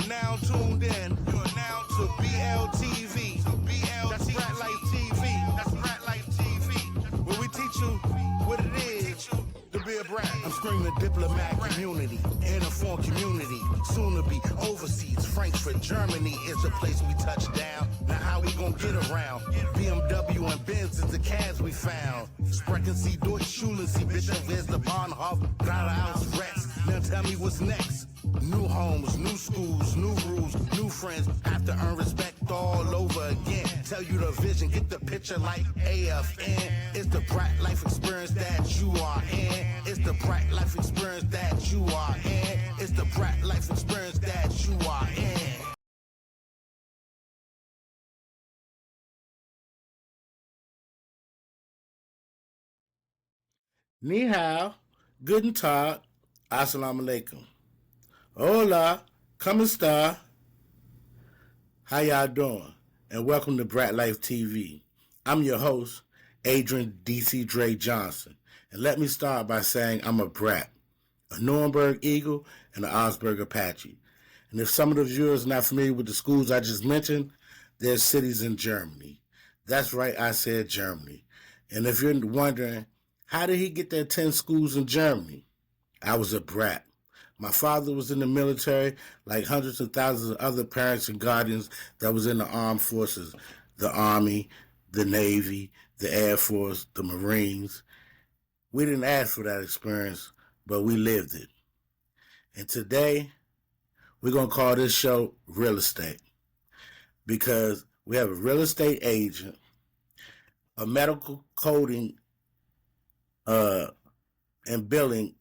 are now tuned in. You are now to BLTV. That's Brat Life TV. That's Brat Life TV. Where we teach you what it is to be a brat. I'm screaming diplomat community, informed community, soon to be overseas. Frankfurt, Germany is the place we touch down. Now how we gonna get around? BMW and Benz is the cabs we found. Sprechen Sie Deutsch, schulen Sie bitte, where's the Bahnhof? Geradeaus rechts. Now tell me what's next. New homes, new schools, new rules, new friends. Have to earn respect all over again. Tell you the vision, get the picture like AFN. It's the Brat Life experience that you are in. It's the Brat Life experience that you are in. It's the Brat Life experience that you are in. Ni hao, guten tag, assalamu alaikum. Hola, como esta? How y'all doing? And welcome to Brat Life TV. I'm your host, Adrian D.C. Dre Johnson. And let me start by saying I'm a brat, a Nuremberg Eagle, and an Augsburg Apache. And if some of the viewers are not familiar with the schools I just mentioned, there's cities in Germany. That's right, I said Germany. And if you're wondering, how did he get to attend schools in Germany? I was a brat. My father was in the military, like hundreds of thousands of other parents and guardians that was in the armed forces, the Army, the Navy, the Air Force, the Marines. We didn't ask for that experience, but we lived it. And today, we're going to call this show Real Estate, because we have a real estate agent, a medical coding and billing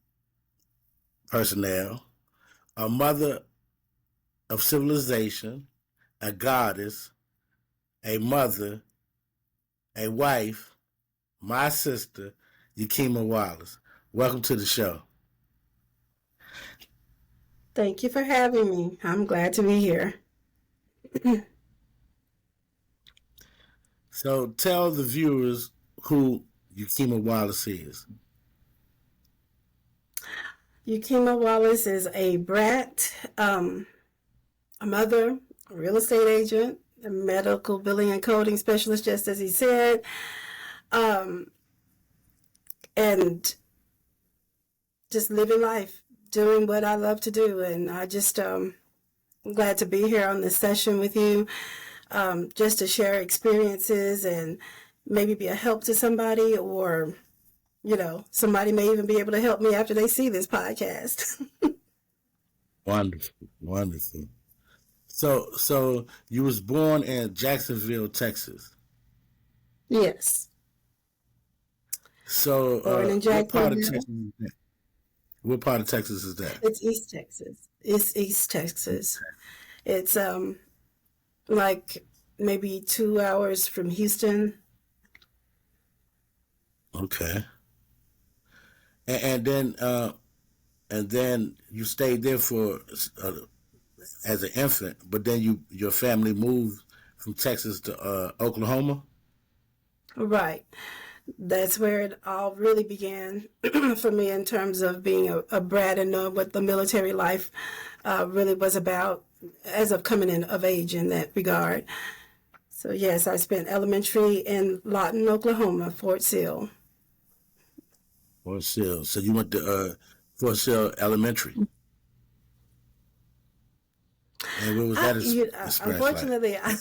personnel, a mother of civilization, a goddess, a mother, a wife, my sister, Ukima Wallace. Welcome to the show. Thank you for having me. I'm glad to be here. So tell the viewers who Ukima Wallace is. Ukima Wallace is a brat, a mother, a real estate agent, a medical billing and coding specialist, just as he said, and just living life, doing what I love to do. And I just I'm glad to be here on this session with you, just to share experiences and maybe be a help to somebody, or somebody may even be able to help me after they see this podcast. Wonderful. So you was born in Jacksonville, Texas. Yes. So born in Jacksonville. What part of Texas is that? It's East Texas. It's East Texas. It's like maybe 2 hours from Houston. Okay. And then you stayed there for as an infant, but then your family moved from Texas to Oklahoma. Right. That's where it all really began for me in terms of being a brat and knowing what the military life really was about as of coming in of age in that regard. So yes, I spent elementary in Lawton, Oklahoma, Fort Sill. Fort Sill. So you went to Fort Sill Elementary. And what was that experience unfortunately, like?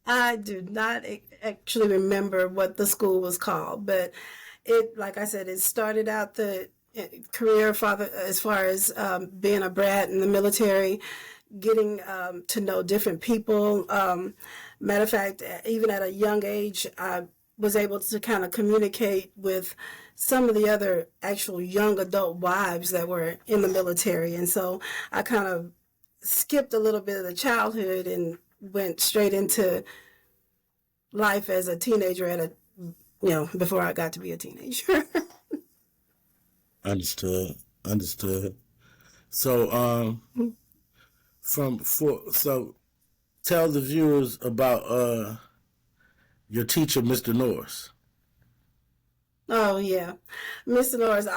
I do not actually remember what the school was called, but it, like I said, it started out the career as far as being a brat in the military, getting to know different people. Matter of fact, even at a young age, I was able to kind of communicate with some of the other actual young adult wives that were in the military. And so I kind of skipped a little bit of the childhood and went straight into life as a teenager before I got to be a teenager. Understood. So so tell the viewers about your teacher, Mr. Norris. Oh yeah, Mr. Norris.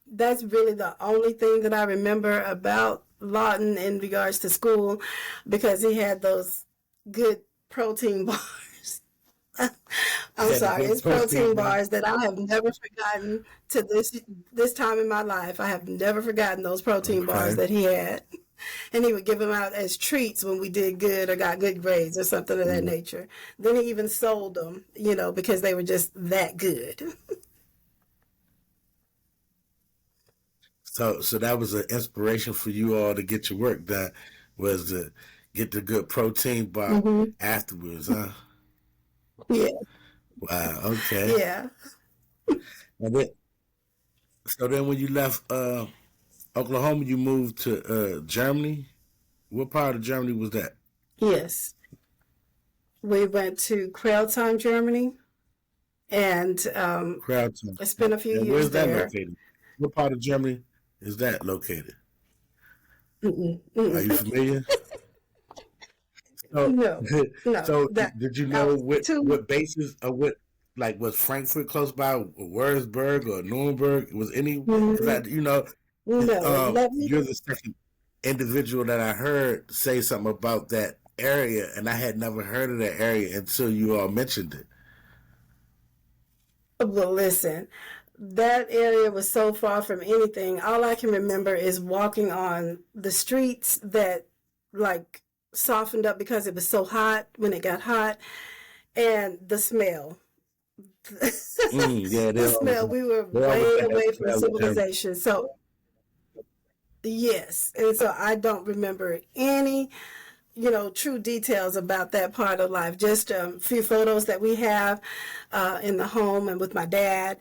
That's really the only thing that I remember about Lawton in regards to school because he had those good protein bars. I'm Had the sorry, good it's protein protein bar. bars that I have never forgotten to this time in my life. I have never forgotten those protein bars Okay. that he had. And he would give them out as treats when we did good or got good grades or something of that Mm. nature. Then he even sold them, because they were just that good. So that was an inspiration for you all to get your work done, was to get the good protein bar Hmm. afterwards, huh? Yeah, Wow. Okay. yeah, And then, so then when you left Oklahoma, you moved to Germany. What part of Germany was that? yes. We went to Kreilsheim, Germany, and Crowdtown. I spent a few And years where's that there. located? What part of Germany is that located? Mm-mm, Are mm-mm. you familiar? So, No, no, so that did you I know was too. what bases or what, like, was Frankfurt close by, or Würzburg or Nuremberg? Was any, because Mhm. No, let me. you're the second individual that I heard say something about that area, and I had never heard of that area until you all mentioned it. Well, listen, that area was so far from anything. All I can remember is walking on the streets that like softened up because it was so hot when it got hot, and the smell. Yeah, The smell. We were they always way had that away from smell of Germany. civilization. So, yes. And so I don't remember any, true details about that part of life. Just a few photos that we have in the home and with my dad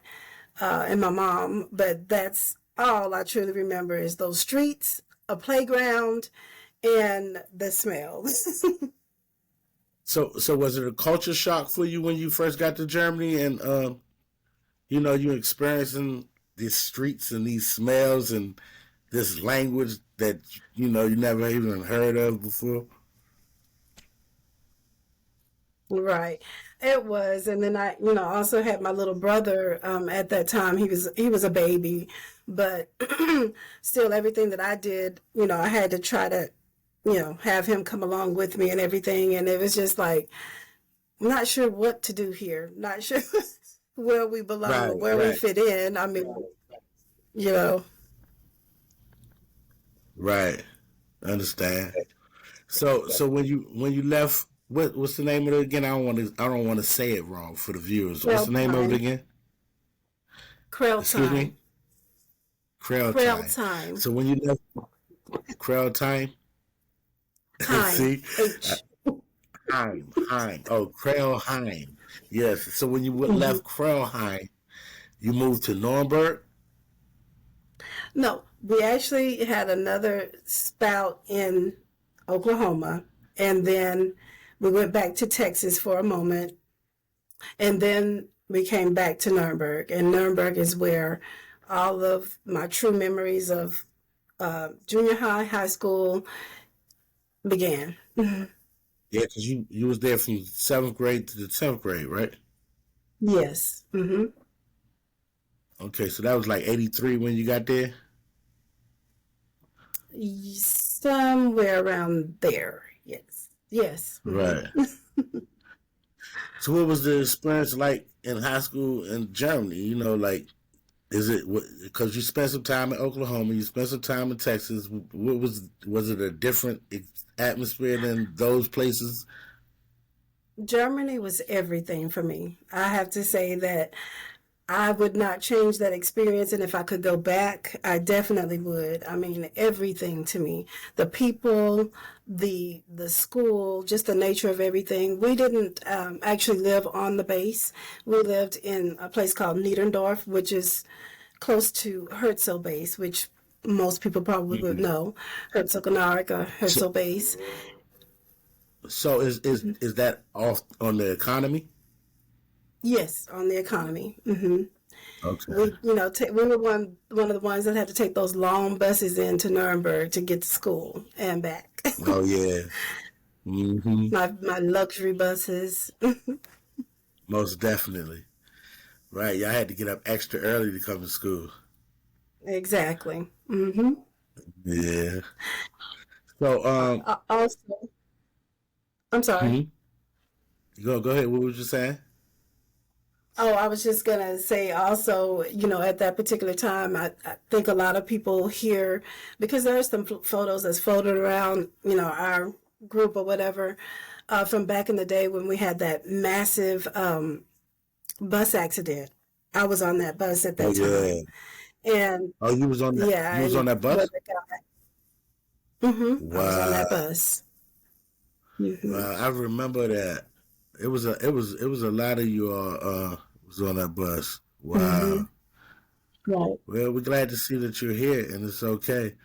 and my mom. But that's all I truly remember is those streets, a playground, and the smell. So was it a culture shock for you when you first got to Germany, and you experiencing these streets and these smells and this language that you never even heard of before? Right. It was. And then I, also had my little brother at that time. He was a baby, but still everything that I did, I had to try to, have him come along with me and everything. And it was just like, I'm not sure what to do here. Not sure where we belong Right, or where we right, fit in. I mean, you know, right. Understand. So when you left, what's the name of it again? I don't want to say it wrong for the viewers. What's Trail the name of it time, again? Trail Excuse time, me. Crowd Trail time. time, So when you left crowd time, Heim, see, uh, H. Heim. Oh, Krellheim. Yes. So when you Mhm. left Krellheim, you moved to Nuremberg. No, we actually had another spout in Oklahoma, and then we went back to Texas for a moment, and then we came back to Nuremberg. And Nuremberg is where all of my true memories of junior high, high school began. Yeah, because you was there from seventh grade to the 10th grade, right? Yes. Okay, so that was like '83 when you got there. Somewhere around there. Yes. Yes. Right. So what was the experience like in high school in Germany? Like, is it because you spent some time in Oklahoma, you spent some time in Texas? What was it a different atmosphere than those places? Germany was everything for me. I have to say that I would not change that experience, and if I could go back, I definitely would. I mean, everything to me. The people, the school, just the nature of everything. We didn't actually live on the base. We lived in a place called Niederdorf, which is close to Herzl base, which most people probably would Mhm. know. Herzl or So, Herzl base. so is that off on the economy? Yes, on the economy. Okay. We were one of the ones that had to take those long buses into Nuremberg to get to school and back. Oh yeah. My luxury buses. Most definitely. Right. Y'all had to get up extra early to come to school. Exactly. Yeah. So Also, I'm sorry. mhm. Go ahead. What was you saying? Oh, I was just gonna say also, at that particular time, I think a lot of people here, because there are some photos that's floated around, our group or whatever, from back in the day when we had that massive bus accident. I was on that bus at Oh that time, yeah. and Oh, you was on that. yeah, You was on and that where bus. the guy, I was on Wow. that bus. Hmm. I remember that. It was a lot of you all was on that bus. Hmm. Wow. Right. Well, we're glad to see that you're here and it's okay.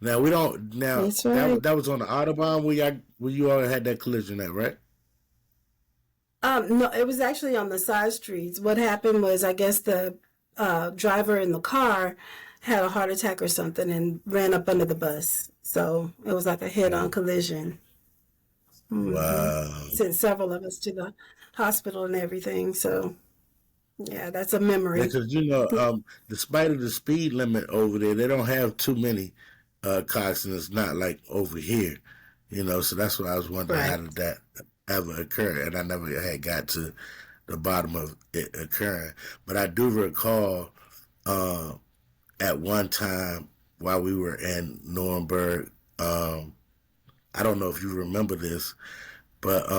Now we don't. Now That's right. that was on the Autobahn where you all had that collision at, right? No, it was actually on the side streets. What happened was, I guess the driver in the car had a heart attack or something and ran up under the bus. So it was like a head-on collision. Hmm. Wow. Sent several of us to the hospital and everything. So yeah, that's a Yeah, memory. because despite of the speed limit over there, they don't have too many cops, and it's not like over here, So that's why I was wondering how Right. did that ever occur, and I never had got to the bottom of it occurring. But I do recall uh, at one time while we were in Nuremberg, I don't know if you remember this, but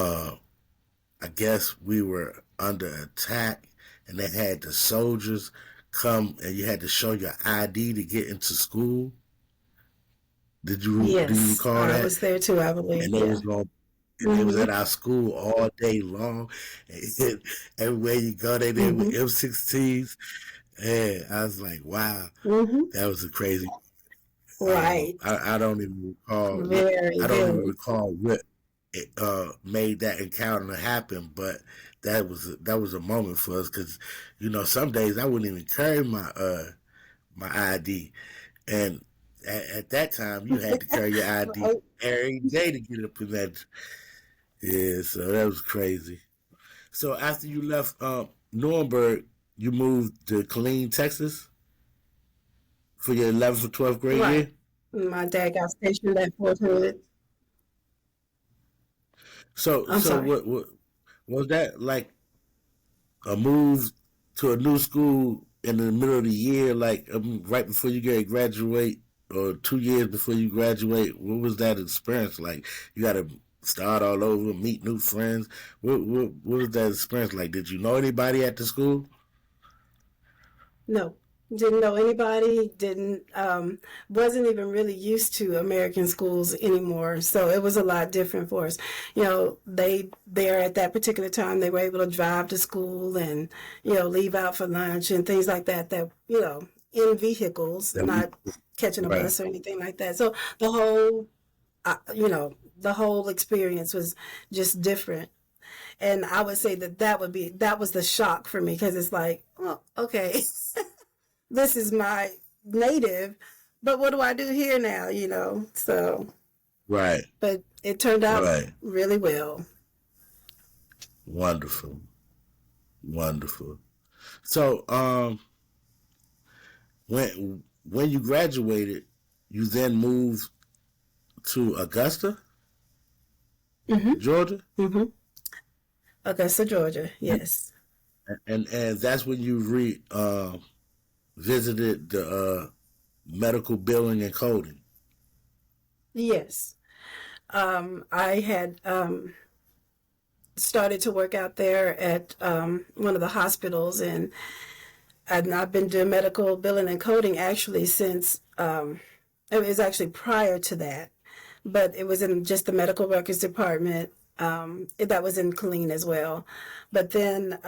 I guess we were under attack, and they had the soldiers come, and you had to show your ID to get into school. Do you Yes, recall I that? was there too, I believe. And they Yeah. was going, and they was Hmm. at our school all day long. And everywhere you go, they there with Hmm. M16s. And I was like, wow, Hmm. that was a crazy. Right. I don't even recall what Very, I don't even very. recall what made that encounter happen, but that was a moment for us because some days I wouldn't even carry my ID, and at that time you had to carry your ID Right. every day to get up in that. Yeah, so that was crazy. So after you left Nuremberg, you moved to Killeen, Texas for your 11th or 12th grade Right. year. My dad got stationed at Fort Hood. So I'm so sorry. what was that like a move to a new school in the middle of the year, like right before you get graduate, or 2 years before you graduate? What was that experience like? You got to start all over, meet new friends. What was that experience like? Did you know anybody at the school? No, didn't know anybody, didn't, wasn't even really used to American schools anymore. So it was a lot different for us. There at that particular time, they were able to drive to school and, leave out for lunch and things like that, in vehicles, That we not catching a right, bus or anything like that. So the whole experience was just different. And I would say that was the shock for me because it's like, well, okay, this is my native, but what do I do here now? So, right, but it turned out right. really well. Wonderful, wonderful. So when you graduated, you then moved to Augusta, Hmm. Georgia. Hmm. Augusta, Georgia. Yes. And that's when you visited the medical billing and coding. Yes. I had started to work out there at one of the hospitals, and I've been doing medical billing and coding actually since it was actually prior to that, but it was in just the medical records department. That was in Killeen as well. But then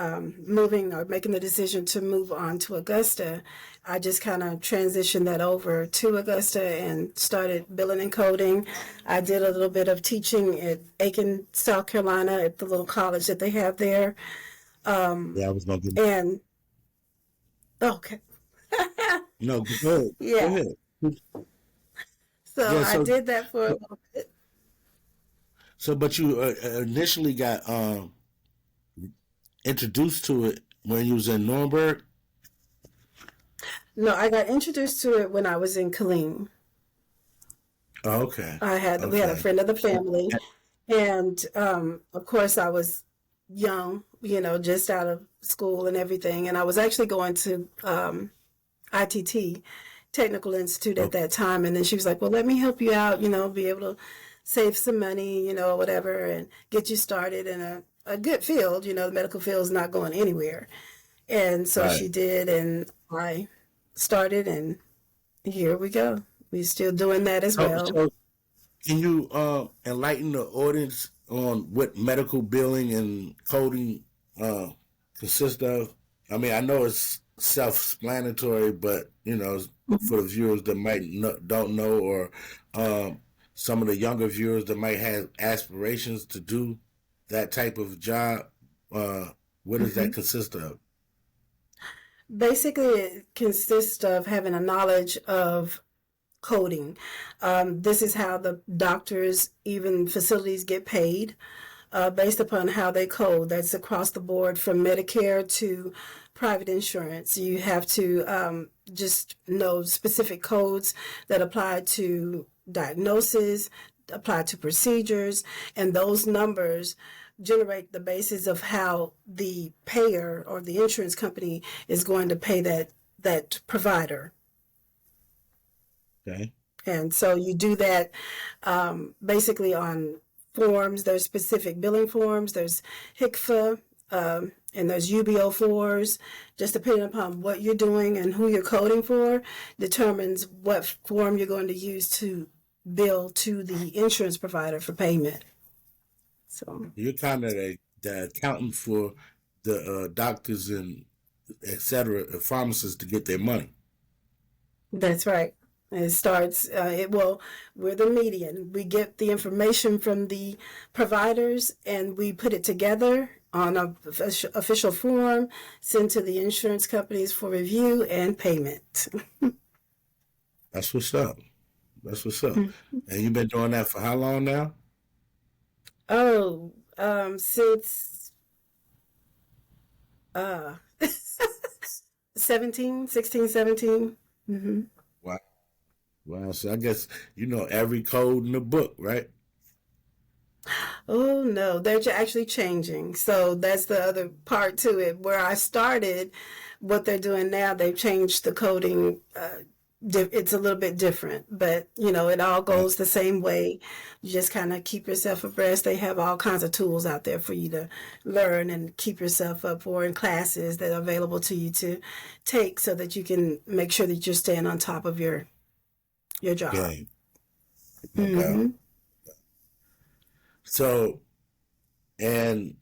moving or making the decision to move on to Augusta, I just kind of transitioned that over to Augusta and started billing and coding. I did a little bit of teaching at Aiken, South Carolina, at the little college that they have there. Yeah, I was gonna get. And okay, No, go ahead. Go yeah. ahead. So Yeah. I So, did that for a so, little bit. but you initially got introduced to it when you was in Nuremberg. No, I got introduced to it when I was in Killeen. Okay. We had a Okay. friend of the family, and of course I was young, just out of school and everything, and I was actually going to ITT, Technical Institute at Okay. that time, and then she was like, "Well, let me help you out, be able to save some money, whatever, and get you started in a good field. The medical field is not going anywhere." And so Right. she did, and I started, and here we go. We're still doing that as well. So can you enlighten the audience on what medical billing and coding uh, consist of? I mean, I know it's self-explanatory, but for the viewers that might don't know, or um, some of the younger viewers that might have aspirations to do that type of job, uh, what does that Mhm. consist of? Basically, it consists of having a knowledge of coding. This is how the doctors, even facilities, get paid based upon how they code. That's across the board from Medicare to private insurance. You have to just know specific codes that apply to diagnosis, apply to procedures, and those numbers generate the basis of how the payer or the insurance company is going to pay that provider. Okay. And so you do that basically on forms. There's specific billing forms. There's HICFA, and there's UBO4s. Just depending upon what you're doing and who you're coding for, determines what form you're going to use to bill to the insurance provider for payment. So You're kind of the accountant for the doctors and et cetera, pharmacists to get their money. that's right. It starts, we're the median. We get the information from the providers and we put it together on a official form, sent to the insurance companies for review and payment. That's what's up. That's what's up. And you've been doing that for how long now? Oh, since uh 17, 16, 17. Mm-hmm. Wow. Wow. So I guess you know every code in the book, right? Oh no, they're actually changing. So that's the other part to it. Where I started, what they're doing now, they've changed the coding. It's a little bit different, but it all Right. goes the same way. You just kind of keep yourself abreast. They have all kinds of tools out there for you to learn and keep yourself up for, and classes that are available to you to take so that you can make sure that you're staying on top of your job. Game. No doubt. Hmm. So, and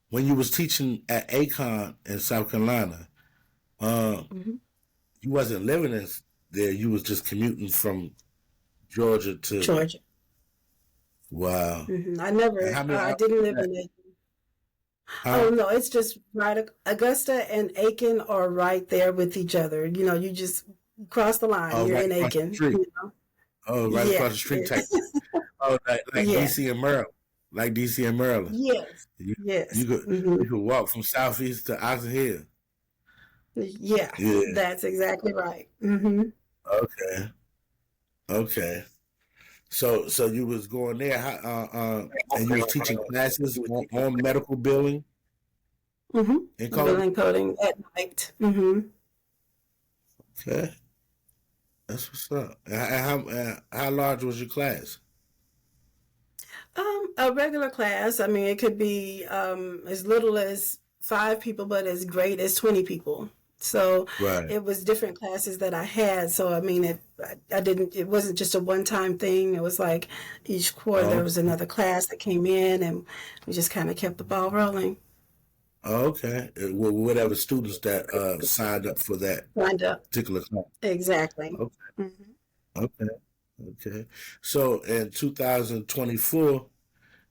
when you was teaching at Acon in South Carolina, uh, Hmm. you wasn't living in there. You was just commuting from Georgia to. Georgia. Wow. I And never, how many I hours didn't is live that? in it. Huh? Oh no, it's just right. Augusta and Aiken are right there with each other. You just cross the line. Oh, You're right in across the Aiken. street. Oh, right across Yeah. the street type. Oh, like Yeah. DC and Maryland. Like DC and Maryland. Yes. You you Yes. could Hmm. you could walk from Southeast to Oxon Hill. Yeah. Yeah. That's exactly right. Hmm. Okay. Okay. So you was going there, and you was teaching classes on medical billing Hmm. and coding. Billing coding at night. Hmm. Okay, that's what's up. And how large was your class? A regular class. I mean, it could be as little as 5 people, but as great as 20 people. So Right. it was different classes that I had. So I mean, I didn't. It wasn't just a one-time thing. It was like each quarter there Oh, was another class that came in, and we just kind of kept the ball rolling. okay. Whatever students that signed up for that Lined up. particular class. Exactly. Okay. Hmm. Okay. Okay. So in 2024,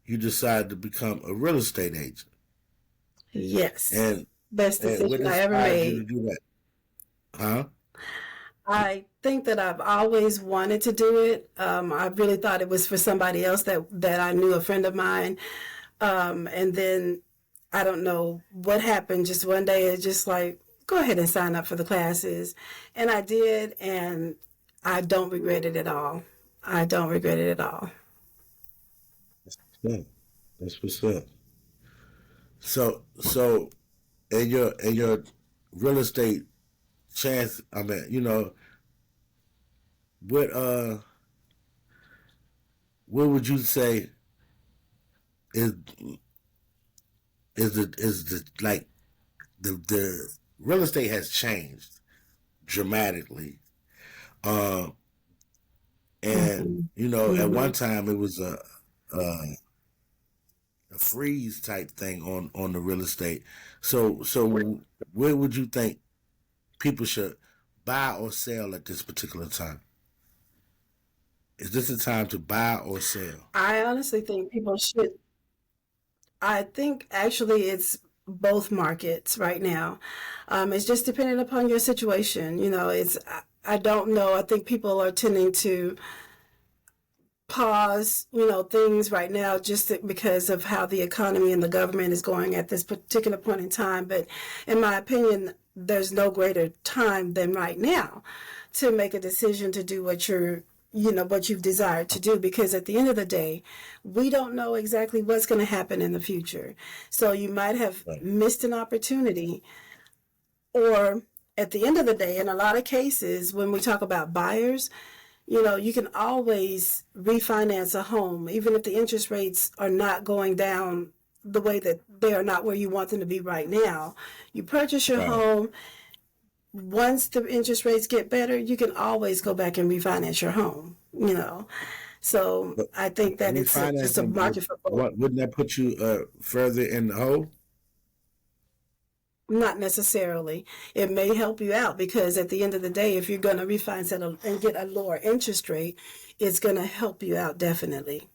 you decided to become a real estate agent, Yes. and Best what decision I ever inspired you to made. do that? Huh? I think that I've always wanted to do it. I really thought it was for somebody else that I knew, a friend of mine. And then I don't know what happened. Just one day, it's just like, go ahead and sign up for the classes. And I did. And I don't regret it at all. I don't regret it at all. Yeah, that's what's up. So in your real estate chance, I mean, what what would you say is is the like the real estate has changed dramatically. Um, and Hmm. at Hmm. one time it was a freeze type thing on the real estate. So where would you think people should buy or sell at this particular time? Is this a time to buy or sell? I honestly think people should. I think actually it's both markets right now. It's just dependent upon your situation. I don't know. I think people are tending to pause, things right now just because of how the economy and the government is going at this particular point in time. But in my opinion, there's no greater time than right now to make a decision to do what you've desired to do, because at the end of the day, we don't know exactly what's going to happen in the future. So you might have Right. missed an opportunity, or at the end of the day, in a lot of cases, when we talk about buyers, you can always refinance a home, even if the interest rates are not going down the way that they are not where you want them to be right now. You purchase your Right. home, once the interest rates get better, you can always go back and refinance your home. So But I think that it's a refinancing, market for both. wouldn't that put you further in the hole? Not necessarily. It may help you out because at the end of the day, if you're going to refinance and get a lower interest rate, it's going to help you out definitely.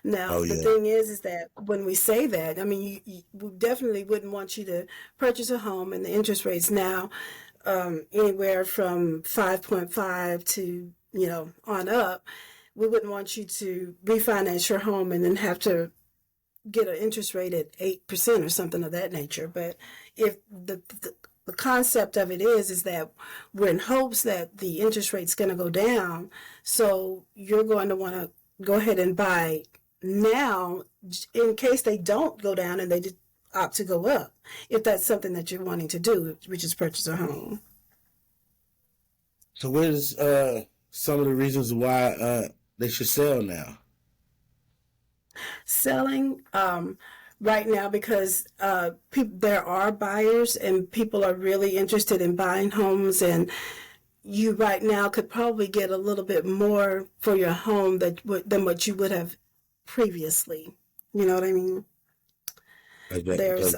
Now, Oh the yeah. thing is that when we say that, I mean, we definitely wouldn't want you to purchase a home and the interest rates now anywhere from 5.5 to, on up. We wouldn't want you to refinance your home and then have to get an interest rate at 8% or something of that nature. But if the concept of it is that we're in hopes that the interest rate's going to go down, so you're going to want to go ahead and buy now in case they don't go down and they just opt to go up, if that's something that you're wanting to do, which is purchase a home. So what is some of the reasons why they should sell now? Selling right now because there are buyers and people are really interested in buying homes, and you right now could probably get a little bit more for your home than what you would have previously. You know what I mean? There's Because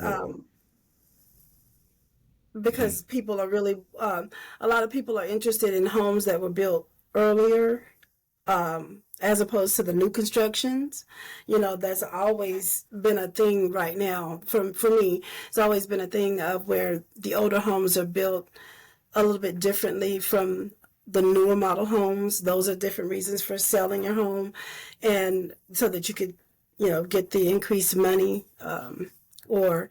because people are really a lot of people are interested in homes that were built earlier, as opposed to the new constructions. That's always been a thing right now. For me, it's always been a thing of where the older homes are built a little bit differently from the newer model homes. Those are different reasons for selling your home, and so that you could, get the increased money, or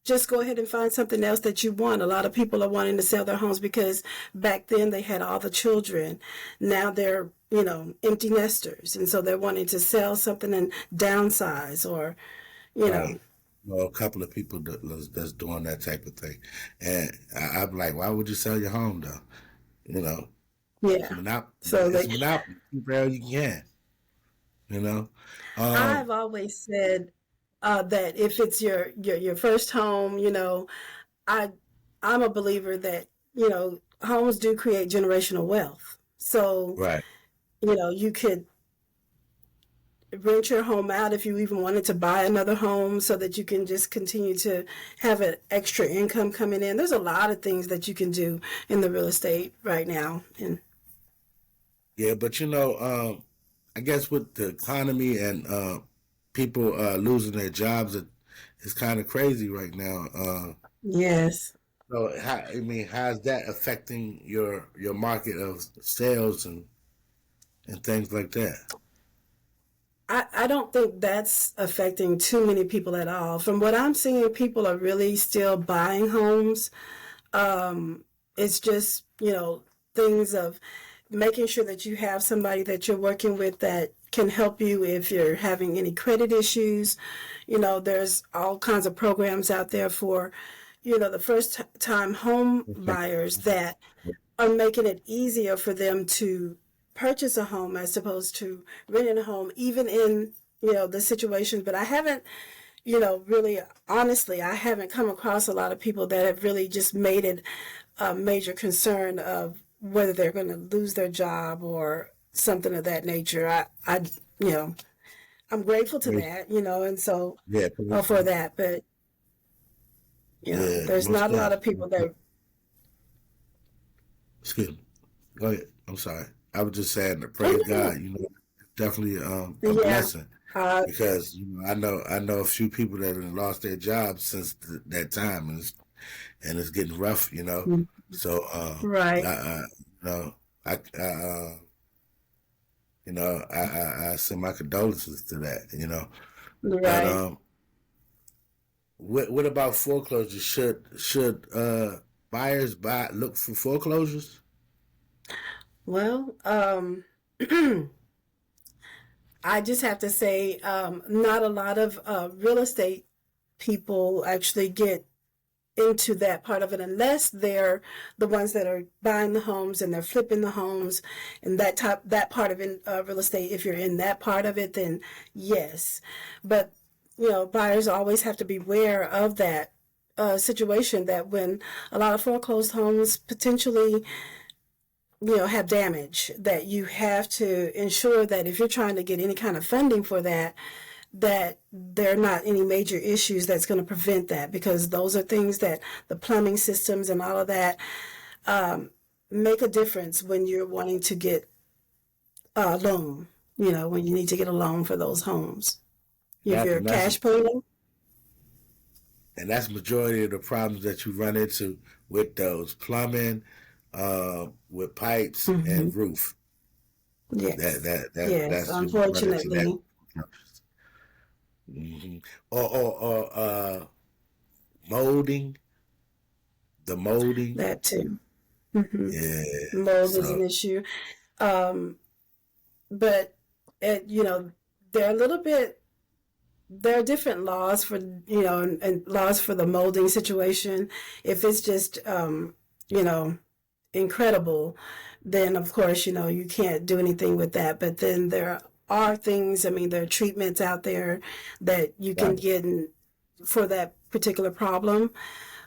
just go ahead and find something else that you want. A lot of people are wanting to sell their homes because back then they had all the children. Now they're, empty nesters. And so they're wanting to sell something and downsize or, you know, right, well, a couple of people that's doing that type of thing, and I'm like, why would you sell your home though? You know, it's yeah. monop So it's they, monopoly. Keep it all you can. You know, um, I've always said that if it's your first home, I I'm a believer that, homes do create generational wealth. So, right. you could rent your home out if you even wanted to buy another home so that you can just continue to have an extra income coming in. There's a lot of things that you can do in the real estate right now. And Yeah, but I guess with the economy and people losing their jobs, it's kind of crazy right now. yes, So, how's that affecting your market of sales and things like that? I don't think that's affecting too many people at all. From what I'm seeing, people are really still buying homes. It's just, things of making sure that you have somebody that you're working with that can help you if you're having any credit issues. There's all kinds of programs out there for, the first time home buyers that are making it easier for them to purchase a home as opposed to renting a home, even in, the situation. But I haven't, really, honestly, I haven't come across a lot of people that have really just made it a major concern of whether they're going to lose their job or something of that nature. You know, I'm grateful to that, and so Yeah, for that. But yeah, there's most not a lot definitely. of people that. Excuse me. Go ahead. I'm sorry. I was just saying that Oh praise no, God. Definitely a no. Yeah. blessing Uh, because I know a few people that have lost their jobs since that time, and it's getting rough. So right. you know, I I send my condolences to that. But Right. what about foreclosures? Should buyers look for foreclosures? Well, I just have to say, not a lot of real estate people actually get into that part of it unless they're the ones that are buying the homes and they're flipping the homes and that part of real estate. If you're in that part of it, then yes. But buyers always have to beware of that situation, that when a lot of foreclosed homes potentially have damage, that you have to ensure that if you're trying to get any kind of funding for that, that there are not any major issues that's going to prevent that, because those are things that the plumbing systems and all of that make a difference when you're wanting to get a loan, when you need to get a loan for those homes. If That you're and that's cash paying. and that's majority of the problems that you run into with those plumbing, with pipes Hmm. and roof. That Yes. that that Yes, that's you run into that. unfortunately. Hmm. Or molding, the molding. That too. Hmm. Yeah. Mold is So an issue. Um, but it, they're a little bit, there are different laws for, and laws for the molding situation. If it's just you know incredible, then of course you can't do anything with that. But then there are things, I mean, there are treatments out there that you can right. get for that particular problem.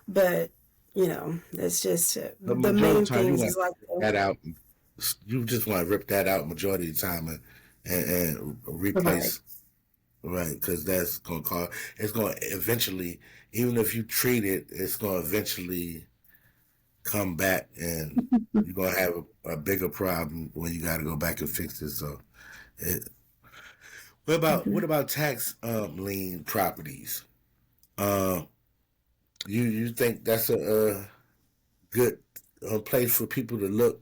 But it's just The the majority of main the time you things want is like to rip that out. You just want to rip that out majority of the time and right. replace. Right, because that's gonna cause. It's gonna eventually, even if you treat it, it's gonna eventually come back, and you're gonna have a bigger problem when you got to go back and fix it. So, it, what Hmm. about tax lien properties? Uh, you think that's a good place for people to look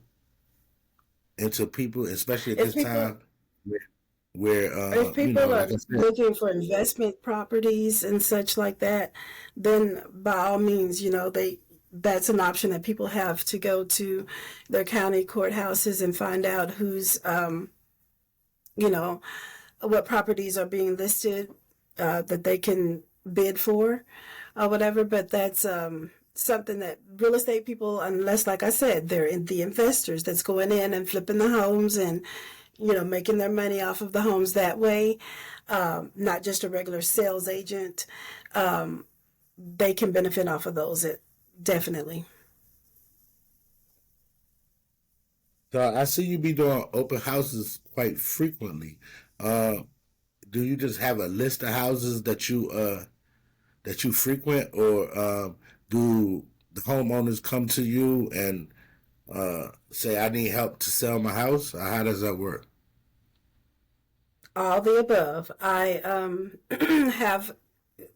into people, especially at if this people time where if people are like I said, looking for investment properties and such like that, then by all means, that's an option that people have, to go to their county courthouses and find out who's, you know, what properties are being listed, that they can bid for or whatever. But that's something that real estate people, unless, like I said, they're in the investors that's going in and flipping the homes and making their money off of the homes that way, not just a regular sales agent, they can benefit off of those. Definitely. so I see you be doing open houses quite frequently. Uh, do you just have a list of houses that you frequent, or do the homeowners come to you and say, "I need help to sell my house"? Or how does that work? All the above. I have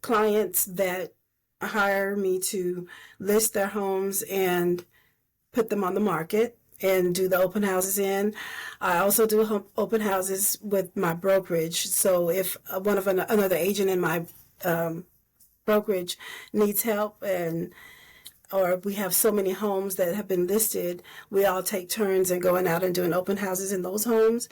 clients that hire me to list their homes and put them on the market and do the open houses in. I also do open houses with my brokerage. So if one of another agent in my brokerage needs help and or we have so many homes that have been listed, we all take turns in going out and doing open houses in those homes.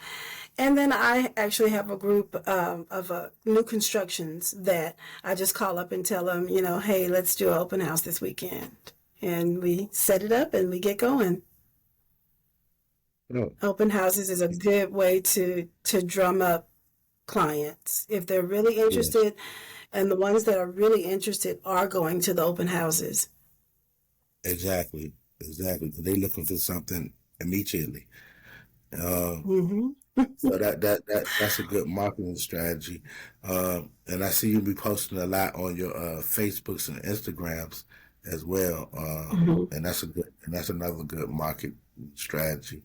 And then I actually have a group of new constructions that I just call up and tell them, hey, let's do an open house this weekend. And we set it up and we get going. Oh, Open houses is a good way to drum up clients if they're really yes, interested, and the ones that are really interested are going to the open houses. exactly, exactly. They looking for something immediately. Um, Hmm. so that's a good marketing strategy. And I see you be posting a lot on your Facebooks and Instagrams as well. Hmm. And that's another good market strategy.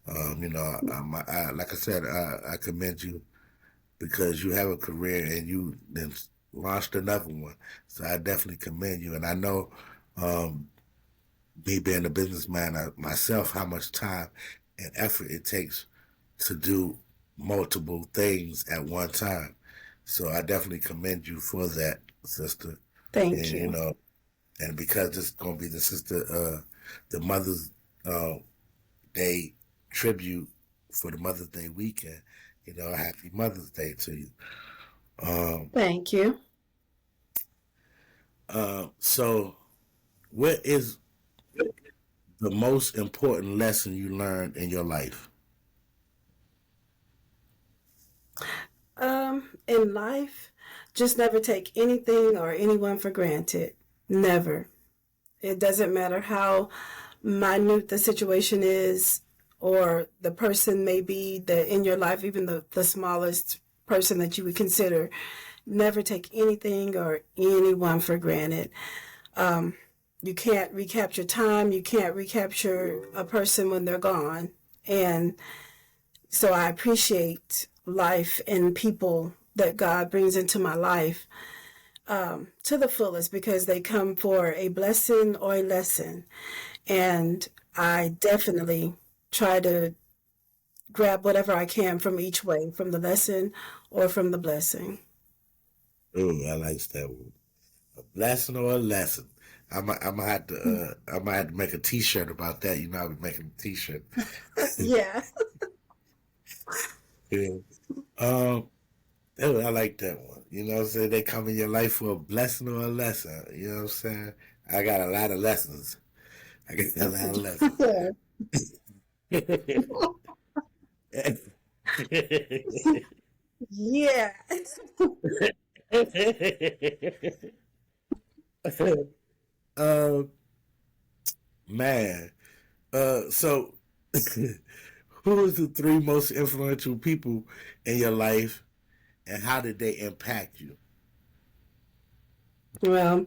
Like I said, I commend you because you have a career and you then launched another one. So I definitely commend you. And I know, um, me being a businessman myself, how much time and effort it takes to do multiple things at one time. So I definitely commend you for that, sister. And Thank you. and because this is gonna be the Mother's uh, Day tribute for the Mother's Day weekend, happy Mother's Day to you. Um, Thank you. so what is the most important lesson you learned in your life? In life, just never take anything or anyone for granted. Never. It doesn't matter how minute the situation is or the person may be that in your life, even the smallest person that you would consider. Never take anything or anyone for granted. You can't recapture time. You can't recapture a person when they're gone. And so I appreciate life and people that God brings into my life to the fullest because they come for a blessing or a lesson. And I definitely try to grab whatever I can from each way, from the lesson or from the blessing. Oh, I like that one. A blessing or a lesson. I might have to make a T-shirt about that. I'll be making a T-shirt. Yeah. Yeah. Um, oh, I like that one. You know what I'm saying? They come in your life for a blessing or a lesson. You know what I'm saying? I got a lot of lessons. I got a lot of lessons. Yeah. um, man. So who is the three most influential people in your life, and how did they impact you? Well,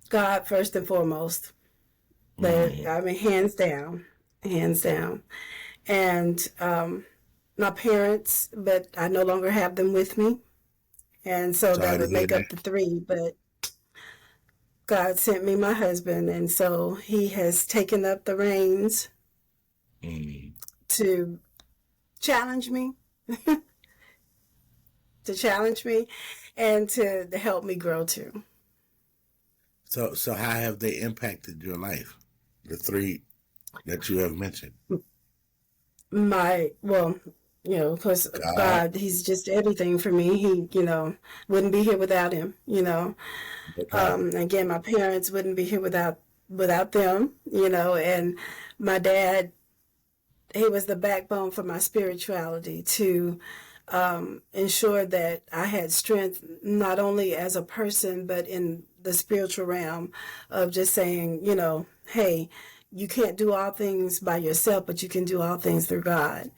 God first and foremost. But Mm, I mean, hands down, hands down. And my parents, but I no longer have them with me. And so that sorry to would hear make that. up the three. But God sent me my husband. And so he has taken up the reins Mm. to challenge me, to challenge me, and to help me grow too. So how have they impacted your life? The three that you have mentioned. Well, because God, God, he's just everything for me. He, wouldn't be here without him. no doubt. Again, my parents wouldn't be here without them. And my dad, he was the backbone for my spirituality to ensure that I had strength not only as a person but in the spiritual realm of just saying, hey, you can't do all things by yourself, but you can do all things through God.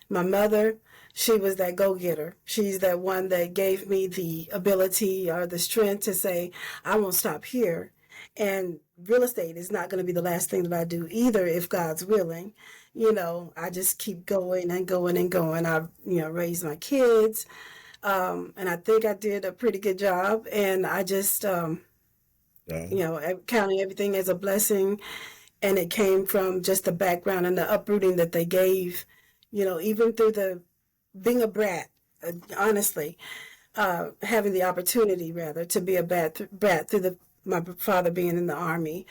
My mother, she was that go-getter. She's that one that gave me the ability or the strength to say, I won't stop here. And real estate is not going to be the last thing that I do either if God's willing. I just keep going and going and going. I've, raised my kids. And I think I did a pretty good job. And I just, Yeah. counting everything as a blessing. And it came from just the background and the uprooting that they gave, even through the being a brat, honestly, having the opportunity rather to be a brat through the my father being in the Army,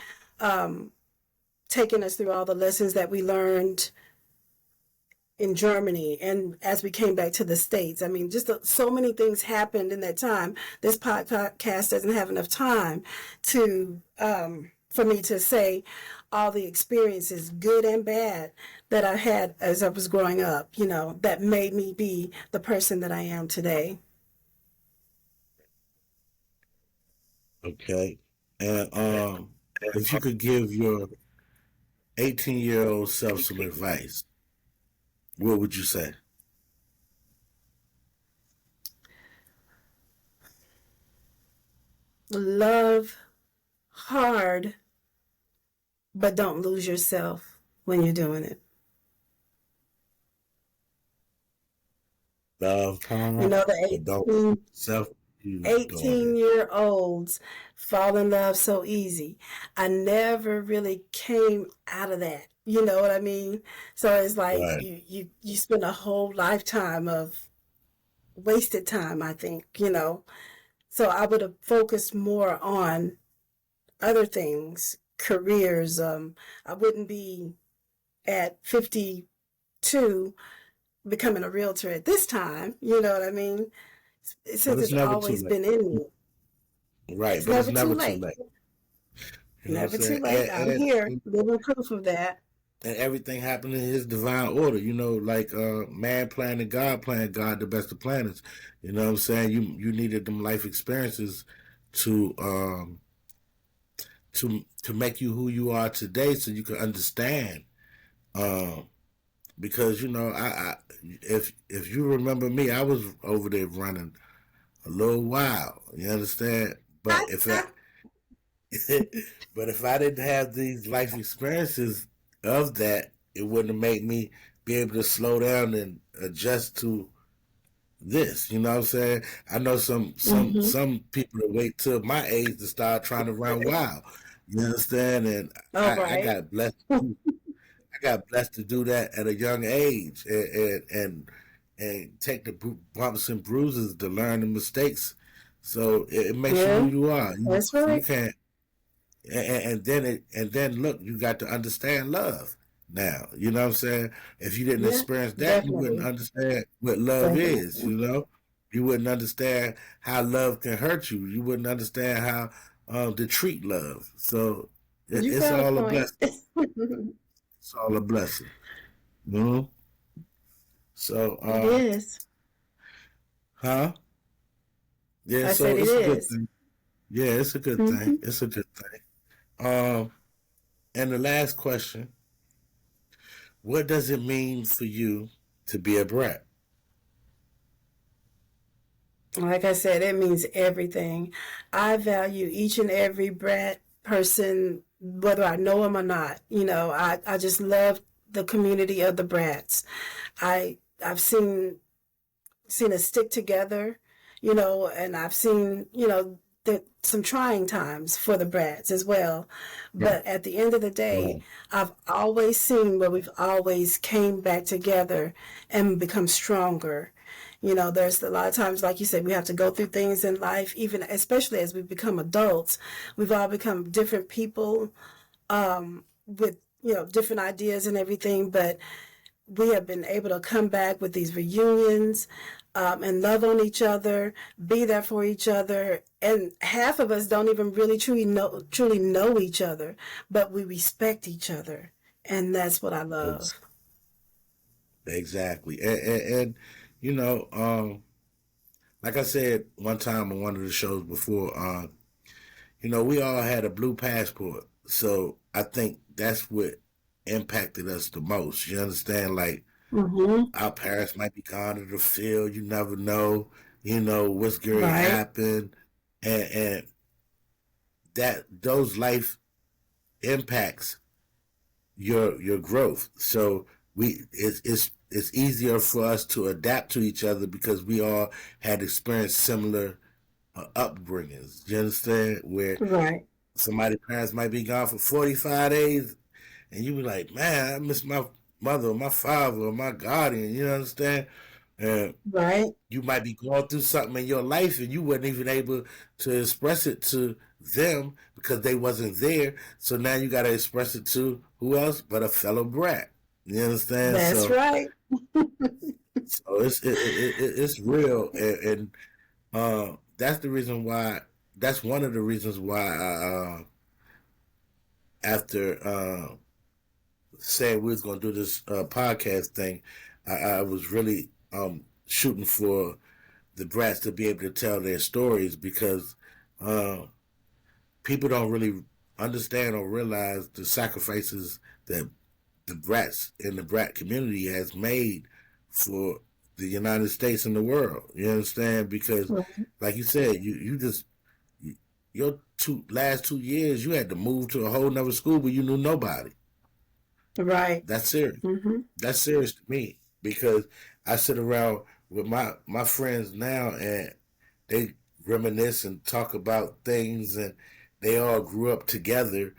taking us through all the lessons that we learned in Germany and as we came back to the States. I mean, just so many things happened in that time. This podcast doesn't have enough time to for me to say all the experiences, good and bad, that I had as I was growing up, that made me be the person that I am today. Okay. And if you could give your 18-year-old self some advice, what would you say? Love hard, but don't lose yourself when you're doing it. Love hard, but don't self you doing it. 18-year-olds fall in love so easy. I never really came out of that. You know what I mean? So it's like Right. you spend a whole lifetime of wasted time, I think. So I would have focused more on other things, careers. I wouldn't be at 52 becoming a realtor at this time. You know what I mean? But Since it's it's never too always late. been in me. Right, It's but it's never too never too late. late. You know what I'm Never too saying? late. I'm here, living proof of that. And everything happened in his divine order, like man planning, God the best of planners. You know what I'm saying? You needed them life experiences to to make you who you are today so you can understand. Um because I if you remember me, I was over there running a little while. You understand? But if I but if I didn't have these life experiences of that, it wouldn't have made me be able to slow down and adjust to this. You know what I'm saying? I know Mm-hmm. some people that wait till my age to start trying to run wild. You understand? And All I right. got blessed. I got blessed to do that at a young age, and take the bumps and bruises to learn the mistakes. So it makes you who Yeah, you are. that's So you right. can't and then look, you got to understand love now. You know what I'm saying? If you didn't Yeah, experience that, you wouldn't definitely. understand what love is. Definitely. You wouldn't understand how love can hurt you. You wouldn't understand how to treat love. So You it's got a all a point. blessing. It's all a blessing. hmm So It is. huh? Yeah, I said so it it's a good is. thing. Yeah, it's a good thing. Mm-hmm. It's a good thing. And the last question: what does it mean for you to be a brat? Like I said, it means everything. I value each and every brat person, whether I know them or not. I just love the community of the brats. I've seen us stick together, and I've seen, some trying times for the brats as well. Right. But at the end of the day, Right. I've always seen where we've always came back together and become stronger. There's a lot of times, like you said, we have to go through things in life, even especially as we become adults. We've all become different people, with, different ideas and everything, but we have been able to come back with these reunions, and love on each other, be there for each other. And half of us don't even really truly know each other, but we respect each other. And that's what I Ex- love. Exactly. And you know, like I said one time on one of the shows before, we all had a blue passport. So I think that's what impacted us the most. You understand? Like Mm-hmm. our parents might be gone to the field. You never know. What's going to Right. happen, and that those life impacts your growth. So it's easier for us to adapt to each other because we all had experienced similar upbringings. You understand? Where Right. somebody's parents might be gone for 45 days, and you be like, man, I miss my mother or my father or my guardian. You understand? And Right. you might be going through something in your life and you weren't even able to express it to them because they wasn't there. So now you got to express it to who else but a fellow brat. You understand? That's right. So it's real, and that's the reason why. That's one of the reasons why after saying we was gonna do this podcast thing, I was really shooting for the brats to be able to tell their stories because uh, people don't really understand or realize the sacrifices that the brats in the brat community has made for the United States and the world. You understand? Because, like you said, you just your last 2 years you had to move to a whole nother school where you knew nobody. Right. That's serious. Mm-hmm. That's serious to me because I sit around with my friends now and they reminisce and talk about things and they all grew up together.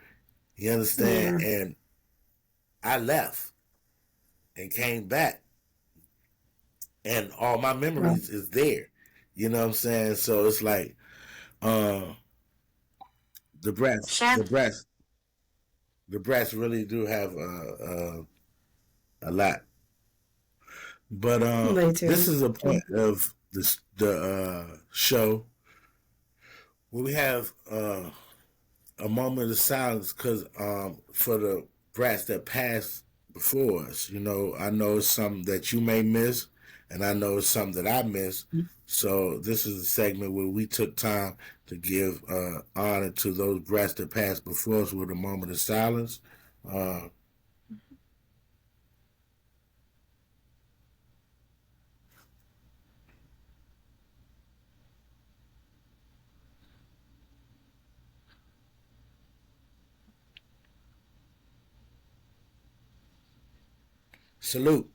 You understand? Yeah. And I left and came back and all my Right. memories is there. You know what I'm saying? So it's like uh, the brats, Chef. the brats really do have a lot. But They this do. is a point of the show where we have a moment of silence because for the brats that passed before us. You know, I know it's something that you may miss, and I know it's something that I miss. So this is a segment where we took time to give honor to those brats that passed before us with a moment of silence. Uh, Salute.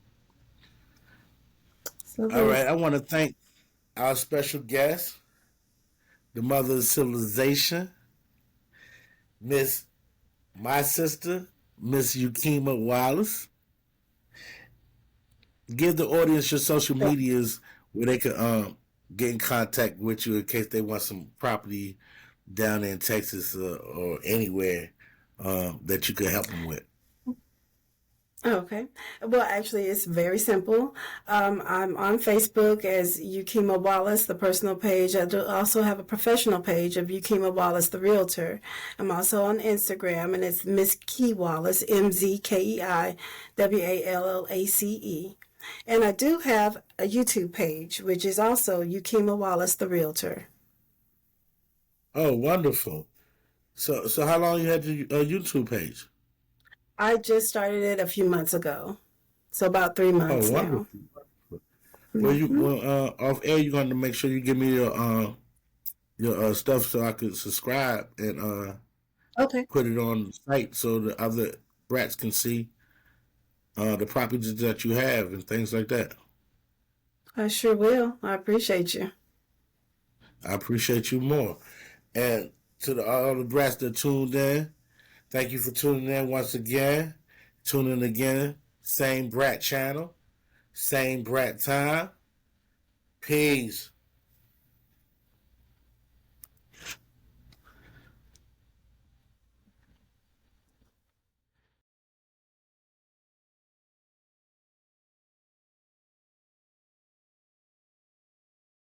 All Salute. right, I want to thank our special guest, the mother of civilization, Miss my sister, Miss Ukima Wallace. Give the audience your social medias where they can get in contact with you in case they want some property down in Texas or anywhere that you could help them with. Okay. Well, actually, it's very simple. I'm on Facebook as Ukima Wallace, the personal page. I do also have a professional page of Ukima Wallace, the realtor. I'm also on Instagram, and it's Miss Key Wallace, MZKEIWALLACE. And I do have a YouTube page, which is also Ukima Wallace, the realtor. Oh, wonderful! So how long you had your YouTube page? I just started it a few months ago, so about three Oh, months now. wonderful! Hmm. Off air you're going to make sure you give me your stuff so I could subscribe and Okay. put it on the site so the other brats can see the properties that you have and things like that. I sure will. I appreciate you. I appreciate you more. And to all the brats that tuned in, thank you for tuning in once again. Tune in again. Same brat channel, same brat time. Peace.